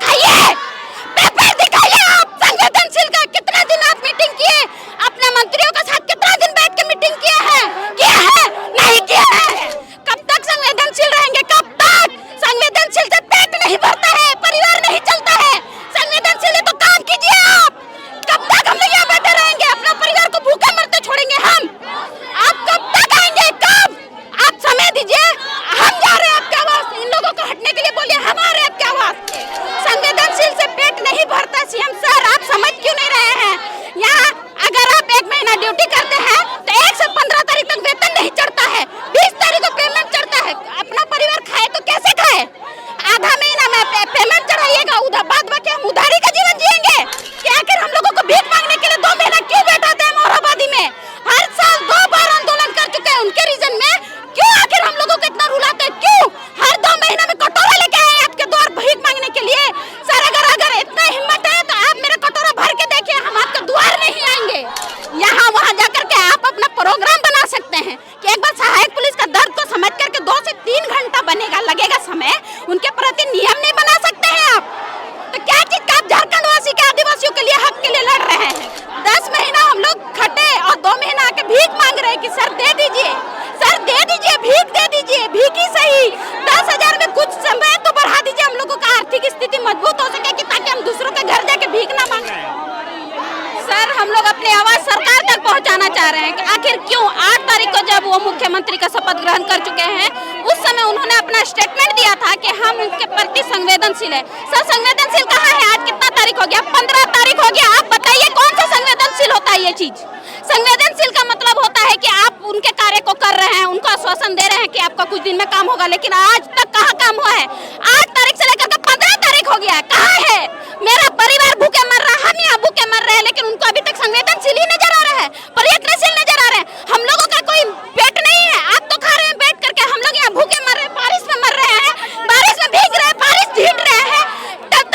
दिखाइए, पेपर दिखाइए। आप संवेदनशील का कितने दिन आप मीटिंग किए, अपने मंत्रियों के साथ कितना दिन बैठ के मीटिंग किया है नहीं किया है। कब तक संवेदनशील रहेंगे, कब तक? संवेदनशील से पेट नहीं भरता है, परिवार नहीं चलता है। संवेदनशील है तो काम कीजिए आप। कब तक हम लोग यहाँ बैठे रहेंगे, अपना परिवार को भूखे मरते छोड़ेंगे हम? आप कब तक आएंगे, कब? आप समय दीजिए, हम जा रहे हैं आपके आवास। इन लोगों को हटने के लिए बोलिए, हम आ रहे हैं आपके आवास। संवेदनशील से पेट नहीं भरता। सीएम सर, आप समझ क्यों नहीं रहे हैं? यहाँ अगर आप 1 महीना ड्यूटी करते हैं तो 1 से 15 तारीख तक वेतन नहीं चढ़ता है, 20 तारीख को पेमेंट चढ़ता है। अपना परिवार खाए तो कैसे खाए? आधा महीना में पेमेंट चढ़ाइएगा, उधर बाद बाकी हम उधारी का जीवन जिएंगे क्या? आखिर हम लोगों को भीख मांगने के लिए 2 महीना क्यों बैठाते हैं मोरहाबादी में? हर साल 2 बार आंदोलन कर चुके हैं उनके रीजन में। क्यों आखिर हम लोगों को इतना रुलाते हैं? क्यों हर 2 महीना में कटोरा लेके आए आपके द्वार भीख मांगने के लिए? सर, अगर इतना हिम्मत है तो आप मेरा कटोरा भर के देखिए, हम आपके द्वार नहीं आएंगे। यहाँ वहाँ जाकर के आप अपना प्रोग्राम बना सकते हैं कि एक बार सहायक पुलिस का दर्द को समझ करके 2 से 3 घंटा लगेगा समय, उनके प्रति नियम नहीं बना सकते हैं आप? तो क्या चीज का आप झारखंड वासी के, आदिवासियों के लिए, हक के लिए लड़ रहे हैं? 10 महीना हम लोग खटे और 2 महीना आके भीख मांग रहे हैं कि सर दे दीजिए, सर दे दीजिए, भीख दे दीजिए, भीख ही सही 10,000 में कुछ समय तो बढ़ा दीजिए, हम लोगों का आर्थिक स्थिति मजबूत हो सके कि ताकि हम दूसरों के घर जाके भीख ना मांगे। सर, हम लोग अपनी आवाज सरकार तक पहुंचाना चाह रहे हैं कि आखिर क्यों 8 तारीख को जब वो मुख्यमंत्री का शपथ ग्रहण कर चुके हैं, उस समय उन्होंने अपना स्टेटमेंट दिया था कि हम उनके प्रति संवेदनशील है। सर, संवेदनशील कहाँ है? आज कितना तारीख हो गया? 15 तारीख हो गया। आप बताइए कौन सा संवेदनशील होता है ये चीज? संवेदनशील का मतलब होता है कि आप उनके कार्य को कर रहे हैं, उनको आश्वासन दे रहे हैं कि आपका कुछ दिन में काम होगा, लेकिन आज तक कहाँ काम हुआ है? 8 तारीख से लेकर 15 तारीख हो गया, कहाँ है? मेरा परिवार भूखे मर रहा है, हम यहाँ भूखे मर रहे हैं, लेकिन उनको अभी तक संवेदनशील ही नजर आ रहा है, प्रयत्नशील नजर आ रहे हैं। हम लोगों का कोई पेट नहीं है, आप तो खा रहे हैं बैठ करके, हम लोग यहाँ भूखे मर रहे हैं, बारिश में मर रहे हैं, बारिश में भीग रहे हैं, बारिश झीट रहे हैं,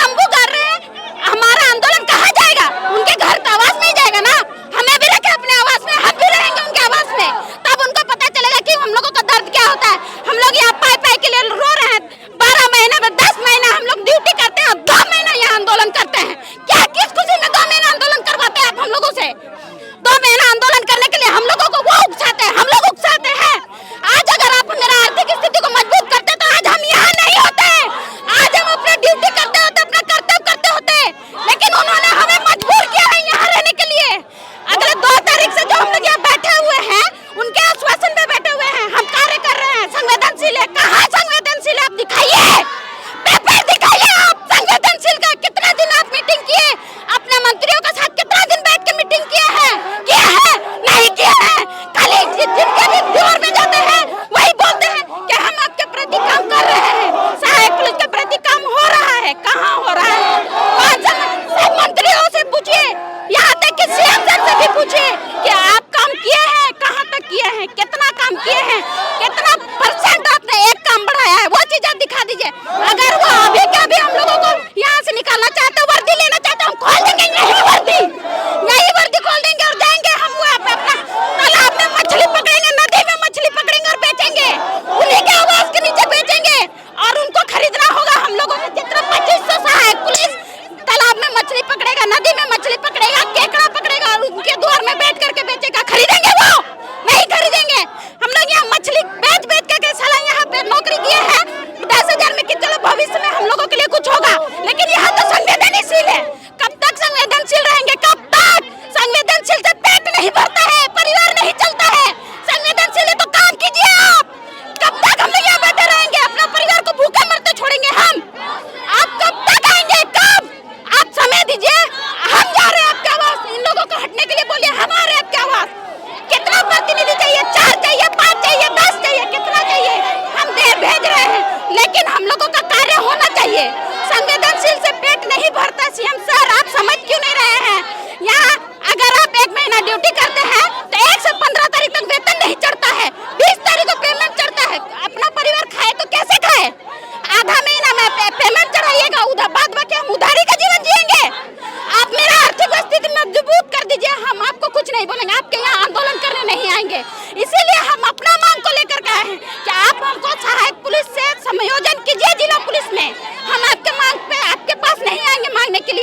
तंबू कर रहे हैं। हमारा आंदोलन कहाँ जाएगा? उनके घर का आवास नहीं जाएगा ना? हमें भी रखे अपने आवास में, हम भी रहेंगे उनके आवास में, तब उनको पता चलेगा कि हम लोगों का दर्द क्या होता है। हम लोग यहाँ पाई के लिए रो रहे हैं, 12 महीने में 10 महीना हम लोग ड्यूटी करते हैं और 2 महीना यहाँ आंदोलन करते हैं। क्या किस खुशी में 2 महीना आंदोलन करवाते हैं आप हम लोगों से? 2 महीना आंदोलन करने के लिए हम लोगों को वो उकसाते हैं, हम लोग उकसाते हैं। आज अगर आप मेरा आर्थिक स्थिति को मजबूत करते तो आज हम यहाँ नहीं होते, आज हम अपना ड्यूटी करते होते, अपना कर्तव्य करते होते, लेकिन उन्होंने हमें मजबूर किया है यहाँ रहने के लिए। अगले 2 तारीख से जो हम लोग यहाँ बैठे हुए हैं, उनके आश्वासन पे बैठे हुए हैं, हम कार्य कर रहे हैं। संवेदनशील है, कहाँ संवेदनशील है? आप दिखाइए, पेपर दिखाइए। आप संवेदनशील का कितने दिन आप मीटिंग किए, अपने मंत्रियों के साथ कितना दिन बैठ के मीटिंग किया है नहीं किया है? खाली जिनके भी दौर में जाते हैं वही बोलते हैं कि हम आपके प्रति काम कर रहे हैं, सहायक पुलिस के प्रति काम हो रहा है। कहाँ हो रहा है? 5 मंत्रियों से पूछिए, यहाँ तक कि सीएम सर से भी पूछिए कि आप काम किए हैं, कहाँ तक किए हैं, कितना काम किए हैं, कितना % आपने एक काम बढ़ाया है, वो चीज आप दिखा दीजिए। अगर वो अभी के अभी हम लोगों को यहाँ से निकालना चाहते, वर्दी लेना चाहते, हम खोल देंगे यही वर्दी खोल देंगे और जाएंगे हम अपना तालाब में मछली पकड़ेंगे, नदी में मछली पकड़ेंगे और बेचेंगे, उन्हीं के आवाज के नीचे बेचेंगे। और उनको खरीदना होगा हम लोगों ने जितना 2500 सहायक पुलिस तालाब में मछली पकड़ेगा, नदी में मछली पकड़ेगा, केकड़ा पकड़ेगा और उनके द्वार में बैठ करके बेचेगा। खरीदेंगे? वो नहीं खरीदेंगे। हम लोग यहाँ मछली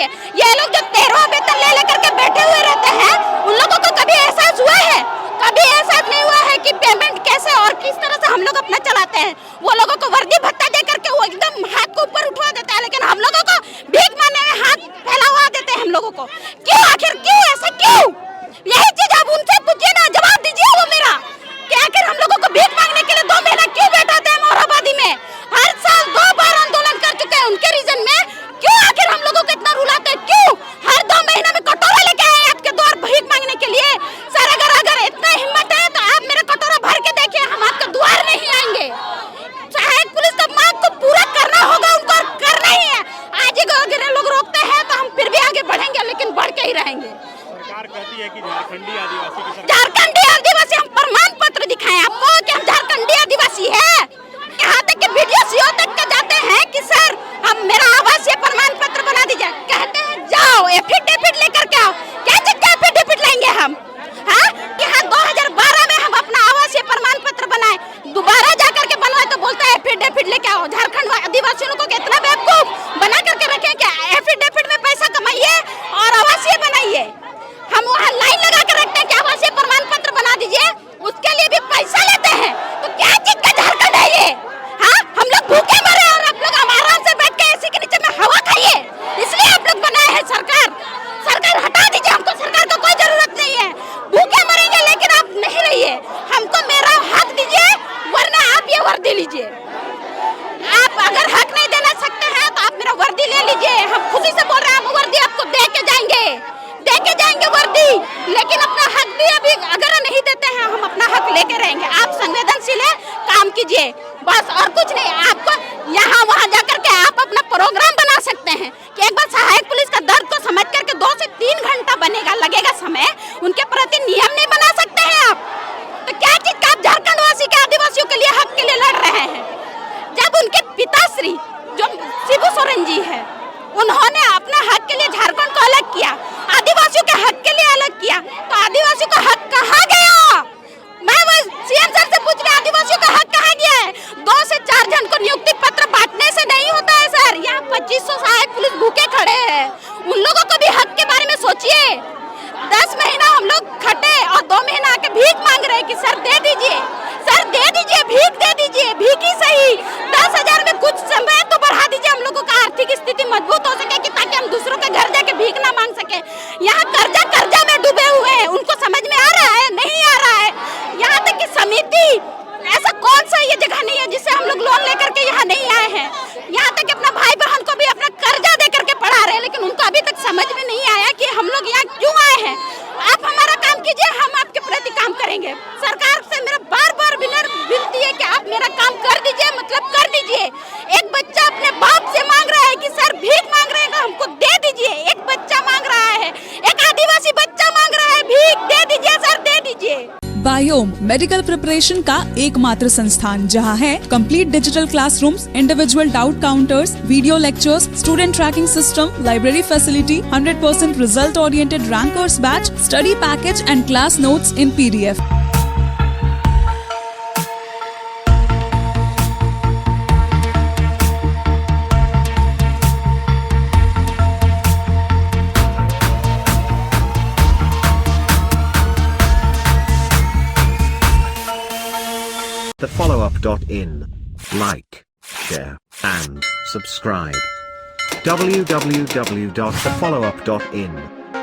जाएंगे। ये लोग जो 13वां वेतन ले लेकर के बैठे हुए रहते हैं, उन लोगों को कभी एहसास हुआ है? कभी एहसास नहीं हुआ है कि पेमेंट कैसे और किस तरह से हम लोग अपना चलाते हैं। वो लोगों को वर्दी भत्ता दे करके वो एकदम हाथ को ऊपर उठवा देता है, लेकिन हम लोगों को भीख मांगने में हाथ फैलावा देते हैं हम लोगों को। क्यों, आखिर क्यों, ऐसा क्यों? यही चीज आप उनसे पूछिए ना, जवाब दीजिए वो मेरा कि आखिर हम लोगों को भीख मांगने के लिए 2 महीना क्यों बैठाते हैं मोरहाबादी में? हर साल 2 बार आंदोलन कर चुके हैं उनके रीजन में, क्यों आखिर हम लोगों को इतना रुलाते हैं? क्यों हर 2 महीना में कटोरा लेके आए आपके द्वार भीख मांगने के लिए? सर अगर इतना हिम्मत है तो आप मेरा कटोरा भर के देखिए, हम आपके द्वार नहीं आएंगे। सहायक पुलिस तो मांग को पूरा करना होगा उनको, और करना ही है। आज ही अगर लोग रोकते हैं तो हम फिर भी आगे बढ़ेंगे, लेकिन बढ़ के ही रहेंगे। सरकार कहती है कि झारखंडी आदिवासी की सरकार। झारखंडी आदिवासी, हम प्रमाण पत्र दिखाएं आपको कि हम झारखंडी आदिवासी है। यहाँ तक कि वीडियो सीओ तक के जाते हैं कि सर हम मेरा आवासीय प्रमाण पत्र बना दीजिए। कहते हैं जाओ एफिडेविट लेकर के आओ। क्या चीज का एफिडेविट लेंगे हम? हाँ, कि हाँ 2012 में हम अपना आवासीय प्रमाण पत्र बनाए, दोबारा जाकर के बनवाए तो बोलता है एफिडेविट लेके आओ। झारखंड आदिवासियों को कितना बेवकूफ बना करके रखे कि एफिडेविट में पैसा कमाइए और आवासीय बनाइए। हम वहाँ लाइन लगा कर रखते हैं कि आवासीय प्रमाण पत्र बना दीजिए, उसके लिए भी पैसा लेते हैं। तो क्या चीज का झारखंड है ये? हाँ, हम लोग भूखे मरे और आप लोग आराम से बैठ के एसी के नीचे में हवा खाइए, इसलिए आप लोग बनाए हैं सरकार। सरकार हटा दीजिए, हमको सरकार का कोई जरूरत नहीं है। भूखे मरेंगे लेकिन आप नहीं रहिए, हमको मेरा हक दीजिए, वरना आप ये वर्दी लीजिए। आप अगर हक नहीं देना सकते हैं तो आप मेरा वर्दी ले लीजिए। हम खुशी से बोल रहे हैं, हम वर्दी आपको दे के जाएंगे वर्दी, लेकिन अपना हक भी अभी अगर नहीं देते हैं, हम अपना हक लेके रहेंगे। आप संवेदनशील है, काम कीजिए बस, और कुछ नहीं। आपको यहाँ वहाँ जाकर के आप अपना प्रोग्राम बना सकते हैं कि एक बार सहायक पुलिस का दर्द को समझ करके 2 से 3 घंटा लगेगा समय, उनके प्रति नियम नहीं बना सकते हैं आप? तो क्या चीज का आप झारखंड वासी के आदिवासियों के लिए हक के लिए लड़ रहे हैं? जब उनके पिताश्री जो शिबू सोरेन जी है, उन्होंने अपना हक के लिए झारखंड को अलग किया, आदिवासियों के हक के लिए अलग किया, तो आदिवासियों का हक कहाँ गया? मैं वो सीएम सर से पूछ रही, आदिवासियों का हक कहाँ गया है? 2 से 4 जन को नियुक्ति पत्र बांटने से नहीं होता है सर। यहाँ 2500 सहायक पुलिस भूखे खड़े हैं, उन लोगों को भी हक के बारे में सोचिए। 10 महीना हम लोग खटे और 2 महीना आके भीख मांग रहे हैं कि सर दे दीजिए, सर दे दीजिए, भीख दे दीजिए, भीख ही सही 10,000 में कुछ समय तो बढ़ा दीजिए, हम लोगों का आर्थिक स्थिति मजबूत हो सके कि ताकि हम दूसरों के घर जाके भीख ना मांग सके। यहाँ कर्जा में डूबे हुए हैं, उनको समझ में आ रहा है? नहीं आ रहा है। यहाँ तक कि समिति, ऐसा कौन सा ये जगह नहीं है जिससे हम लोग लोन लेकर के यहाँ नहीं आए हैं। यहाँ तक अपना भाई बहन को भी अपना कर्जा दे करके पढ़ा रहे हैं, लेकिन उनको अभी तक समझ में नहीं आया कि हम लोग यहाँ क्यों आए हैं। आप हमारा काम कीजिए, हम आपके प्रति काम करेंगे। सरकार से मेरा बार-बार विनती है कि आप मेरा काम कर दीजिए, मतलब कर दीजिए। एक बच्चा अपने बाप से मांग रहा है कि सर भीख मांग रहे हैं, हमको दे दीजिए। एक बच्चा मांग रहा है, एक आदिवासी बच्चा मांग रहा है, भीख दे दीजिए सर, दे दीजिए। बायोम मेडिकल प्रिपरेशन का एकमात्र संस्थान जहां है complete digital classrooms, individual doubt counters, video lectures, student tracking system, library facility, 100% result oriented rankers batch, study package and class notes in PDF. thefollowup.in. Like, share, and subscribe. www.thefollowup.in